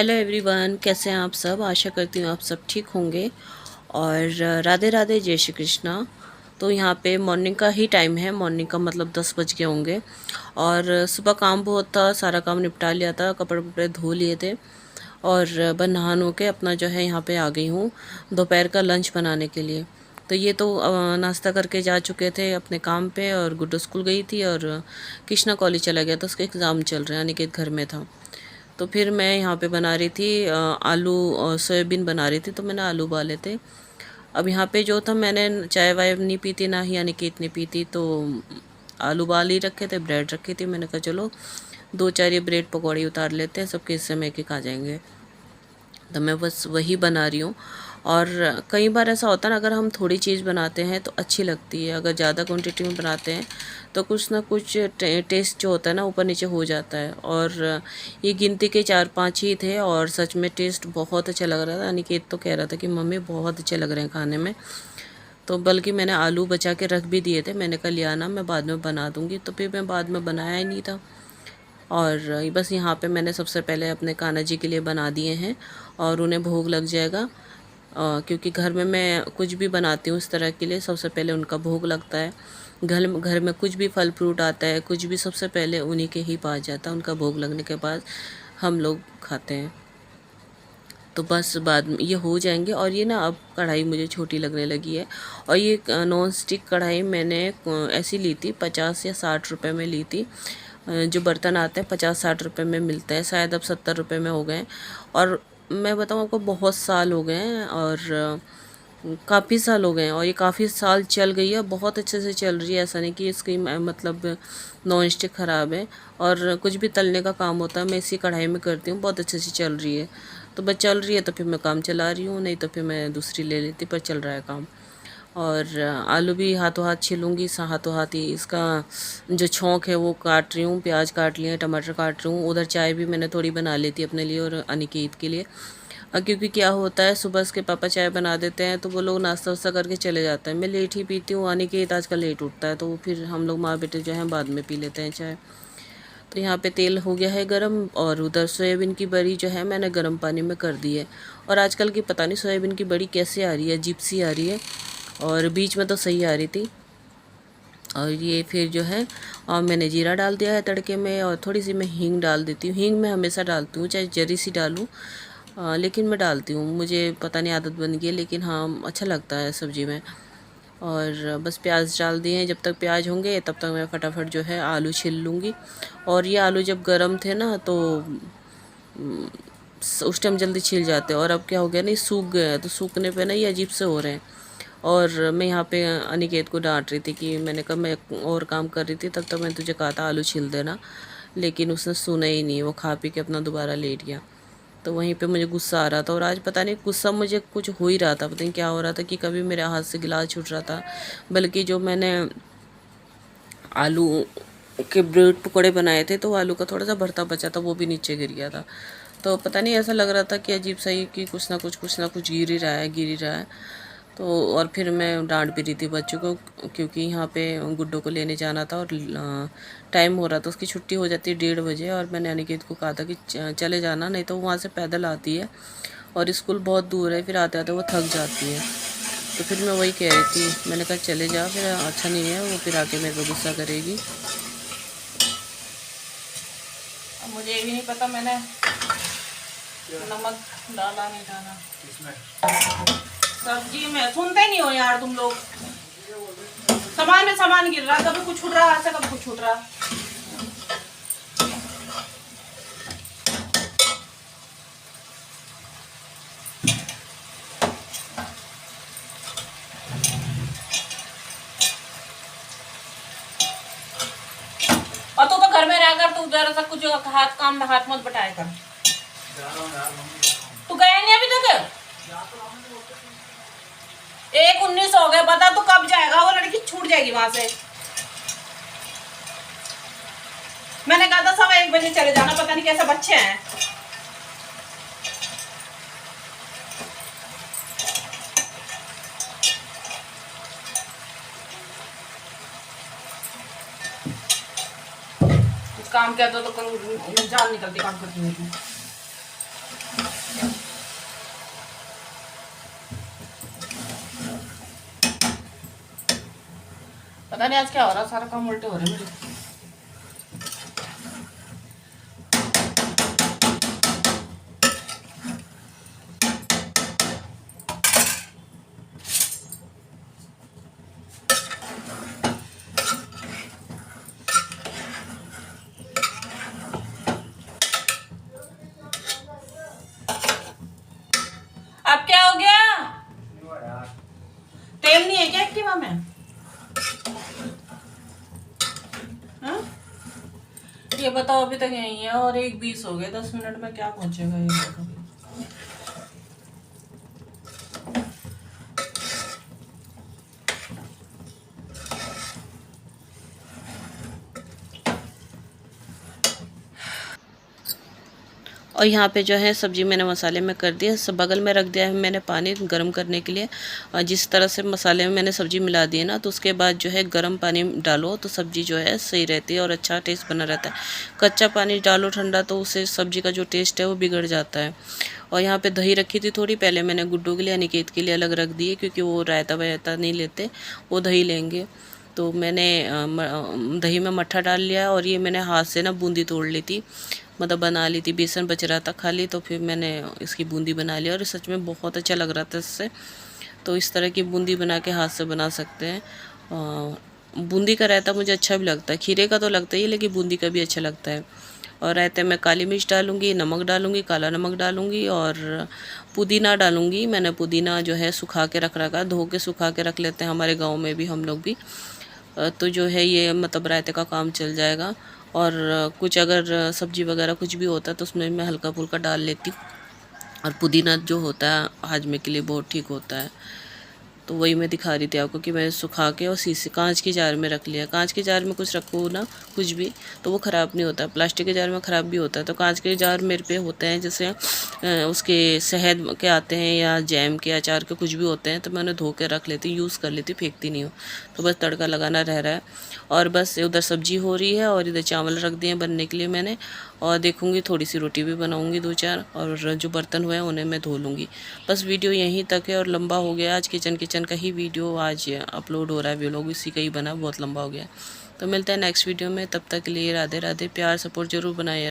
Hello everyone, कैसे हैं आप सब। आशा करती हूँ आप सब ठीक होंगे। और राधे राधे, जय श्री कृष्णा। तो यहाँ पे मॉर्निंग का ही टाइम है। मॉर्निंग का मतलब 10 बज गए होंगे। और सुबह काम बहुत था, सारा काम निपटा लिया था, कपड़े वपड़े धो लिए थे। और बस नहा नो के अपना जो है यहाँ पे आ गई हूँ दोपहर का लंच बनाने के लिए। तो ये तो नाश्ता करके जा चुके थे अपने काम पे, और गुड्डू स्कूल गई थी और कृष्णा कॉलेज चला गया था, उसके एग्ज़ाम चल रहे हैं, अनिकेत घर में था। तो फिर मैं यहाँ पे बना रही थी आलू और सोयाबीन बना रही थी, तो मैंने आलू उबाले थे। अब यहाँ पे जो था, मैंने चाय वाय नहीं पी थी, ना ही अनिकेत ने पी थी, तो आलू उबाल ही रखे थे, ब्रेड रखी थी। मैंने कहा चलो 2-4 ये ब्रेड पकौड़ी उतार लेते हैं, सबके हिस्से में एक-एक आ जाएंगे। तो मैं बस वही बना रही हूँ। और कई बार ऐसा होता है ना, अगर हम थोड़ी चीज़ बनाते हैं तो अच्छी लगती है, अगर ज़्यादा क्वांटिटी में बनाते हैं तो कुछ ना कुछ टेस्ट जो होता है ना ऊपर नीचे हो जाता है। और ये गिनती के 4-5 ही थे, और सच में टेस्ट बहुत अच्छा लग रहा था। अनिकेत तो कह रहा था कि मम्मी बहुत अच्छे लग रहे हैं खाने में। तो बल्कि मैंने आलू बचा के रख भी दिए थे, मैंने कहा लिया ना, मैं बाद में बना दूँगी। तो फिर मैं बाद में बनाया ही नहीं था। और बस यहाँ पे मैंने सबसे पहले अपने कान्हा जी के लिए बना दिए हैं, और उन्हें भोग लग जाएगा। क्योंकि घर में मैं कुछ भी बनाती हूँ इस तरह के लिए, सबसे पहले उनका भोग लगता है। घर में कुछ भी फल फ्रूट आता है, कुछ भी, सबसे पहले उन्हीं के ही पास जाता है। उनका भोग लगने के बाद हम लोग खाते हैं। तो बस बाद में ये हो जाएंगे। और ये ना, अब कढ़ाई मुझे छोटी लगने लगी है। और ये नॉन स्टिक कढ़ाई मैंने ऐसी ली थी, 50 या 60 रुपये में ली थी। जो बर्तन आते हैं 50-60 रुपये में मिलते हैं, शायद अब 70 रुपये में हो गए हैं। और मैं बताऊँ आपको, बहुत साल हो गए हैं, और काफ़ी साल हो गए हैं, और ये काफ़ी साल चल गई है, बहुत अच्छे से चल रही है। ऐसा नहीं कि इसकी मतलब नॉन स्टिक ख़राब है। और कुछ भी तलने का काम होता है मैं इसी कढ़ाई में करती हूँ, बहुत अच्छे से चल रही है। तो बस चल रही है तो फिर मैं काम चला रही हूँ, नहीं तो फिर मैं दूसरी ले लेती, पर चल रहा है काम। और आलू भी हाथों हाथ छिलूँगी, हाथों हाथ ही इसका जो छौंक है वो काट रही हूँ। प्याज काट लिए, टमाटर काट रही हूँ। उधर चाय भी मैंने थोड़ी बना लेती अपने लिए और अनिकेत के लिए। क्योंकि क्या होता है, सुबह उसके पापा चाय बना देते हैं तो वो लोग नाश्ता वास्ता करके चले जाते हैं। मैं लेट ही पीती हूँ, अनिकेत आजकल लेट उठता है, तो फिर हम लोग माँ बेटे जो हैं बाद में पी लेते हैं चाय। तो यहाँ पे तेल हो गया है गरम, और उधर सोयाबीन की बड़ी जो है मैंने गर्म पानी में कर दी है। और आजकल की पता नहीं सोयाबीन की बड़ी कैसे आ रही है, अजीब सी आ रही है। और बीच में तो सही आ रही थी। और ये फिर जो है, और मैंने जीरा डाल दिया है तड़के में, और थोड़ी सी मैं हींग डाल देती हूँ। हींग मैं हमेशा डालती हूँ, चाहे जरी सी डालूँ, लेकिन मैं डालती हूँ। मुझे पता नहीं आदत बन गई है, लेकिन हाँ अच्छा लगता है सब्ज़ी में। और बस प्याज डाल दिए हैं। जब तक प्याज होंगे तब तक मैं फटाफट जो है आलू छील लूँगी। और ये आलू जब गर्म थे ना, तो उस टाइम जल्दी छिल जाते हैं। और अब क्या हो गया ना, सूख गए हैं, तो सूखने पे ना ये अजीब से हो रहे हैं। और मैं यहाँ पे अनिकेत को डांट रही थी कि मैंने कहा मैं और काम कर रही थी, तब तक मैंने तुझे कहा था आलू छील देना, लेकिन उसने सुना ही नहीं। वो खा पी के अपना दोबारा लेट गया। तो वहीं पे मुझे गुस्सा आ रहा था। और आज पता नहीं गुस्सा मुझे कुछ हो ही रहा था, पता नहीं क्या हो रहा था, कि कभी मेरे हाथ से गिलास छूट रहा था, बल्कि जो मैंने आलू के ब्रेड पकौड़े बनाए थे, तो आलू का थोड़ा सा भरता बचा था, वो भी नीचे गिर गया था। तो पता नहीं, ऐसा लग रहा था कि अजीब सा ही, कि कुछ ना कुछ गिर ही रहा है, गिर ही रहा है। तो और फिर मैं डांट भी रही थी बच्चों को, क्योंकि यहाँ पे गुड्डो को लेने जाना था, और टाइम हो रहा था, उसकी छुट्टी हो जाती है 1:30 बजे। और मैंने अनिकेत को कहा था कि चले जाना, नहीं तो वहाँ से पैदल आती है, और स्कूल बहुत दूर है, फिर आते आते वो थक जाती है। तो फिर मैं वही कह रही थी, मैंने कहा चले जा, फिर अच्छा नहीं है, वो फिर आके मेरे को गुस्सा करेगी। अब मुझे ये भी नहीं पता मैंने नमक डाला नहीं डाला सब्जी में। सुनते नहीं हो यार तुम लोग। सामान में सामान गिर रहा, कभी कुछ छूट रहा हाथ से, कभी कुछ छूट रहा। और तू तो घर में रहकर तू जरा सा कुछ हाथ मत बटाए कर। तू गया नहीं अभी तक? 1:19 हो गए, बता तू कब जाएगा? वो लड़की छूट जाएगी वहां से। मैंने कहा था 1:15 बजे चले जाना, पता नहीं कैसे बच्चे हैं। काम किया तो जान निकलती काम करती हूँ। पता नहीं आज क्या हो रहा, सारा काम उल्टे हो रहे मेरे। अब क्या हो गया? तेल नहीं है क्या एक्टिवा में? हाँ? ये बताओ, अभी तक यही है और 1:20 हो गए, 10 मिनट में क्या पहुंचेगा ये? और यहाँ पे जो है सब्ज़ी मैंने मसाले में कर दिया, सब बगल में रख दिया है मैंने पानी गर्म करने के लिए। और जिस तरह से मसाले में मैंने सब्ज़ी मिला दी है ना, तो उसके बाद जो है गर्म पानी डालो तो सब्ज़ी जो है सही रहती है और अच्छा टेस्ट बना रहता है। कच्चा पानी डालो ठंडा तो उससे सब्ज़ी का जो टेस्ट है वो बिगड़ जाता है। और यहाँ पे दही रखी थी थोड़ी, पहले मैंने गुड्डू के लिए अनिकेत के लिए अलग रख दी है, क्योंकि वो रायता वायता नहीं लेते, वो दही लेंगे। तो मैंने दही में मट्ठा डाल लिया और ये मैंने हाथ से ना बूंदी तोड़ ली थी, मतलब बना ली थी, बेसन बच रहा था खाली, तो फिर मैंने इसकी बूंदी बना लिया और सच में बहुत अच्छा लग रहा था इससे। तो इस तरह की बूंदी बना के हाथ से बना सकते हैं। बूंदी का रायता मुझे अच्छा भी लगता है, खीरे का तो लगता ही है लेकिन बूंदी का भी अच्छा लगता है। और रायते में काली मिर्च डालूँगी, नमक डालूँगी, काला नमक डालूँगी और पुदीना डालूँगी। मैंने पुदीना जो है सुखा के रख रखा है, धो के सुखा के रख लेते हैं हमारे गाँव में भी, हम लोग भी। तो जो है ये मतलब रायते का काम चल जाएगा। और कुछ अगर सब्ज़ी वगैरह कुछ भी होता है तो उसमें मैं हल्का फुल्का डाल लेती हूँ। और पुदीना जो होता है हाजमे के लिए बहुत ठीक होता है। तो वही मैं दिखा रही थी आपको कि मैंने सुखा के और शीशे कांच के जार में रख लिया। कांच के जार में कुछ रखो ना कुछ भी तो वो ख़राब नहीं होता, प्लास्टिक के जार में ख़राब भी होता है। तो कांच के जार मेरे पे होते हैं, जैसे उसके शहद के आते हैं या जैम के अचार के कुछ भी होते हैं, तो मैं उन्हें धो के रख लेती हूँ, यूज़ कर लेती हूँ, फेंकती नहीं हूँ। तो बस तड़का लगाना रह रहा है और बस उधर सब्जी हो रही है और इधर चावल रख दिए बनने के लिए मैंने। और देखूँगी थोड़ी सी रोटी भी बनाऊँगी 2-4, और जो बर्तन हुए हैं उन्हें मैं धो लूँगी। बस वीडियो यहीं तक है और लंबा हो गया आज, किचन का ही वीडियो आज अपलोड हो रहा है, व्लॉग इसी का ही बना, बहुत लंबा हो गया। तो मिलता है नेक्स्ट वीडियो में, तब तक के लिए राधे राधे, प्यार सपोर्ट जरूर बनाए।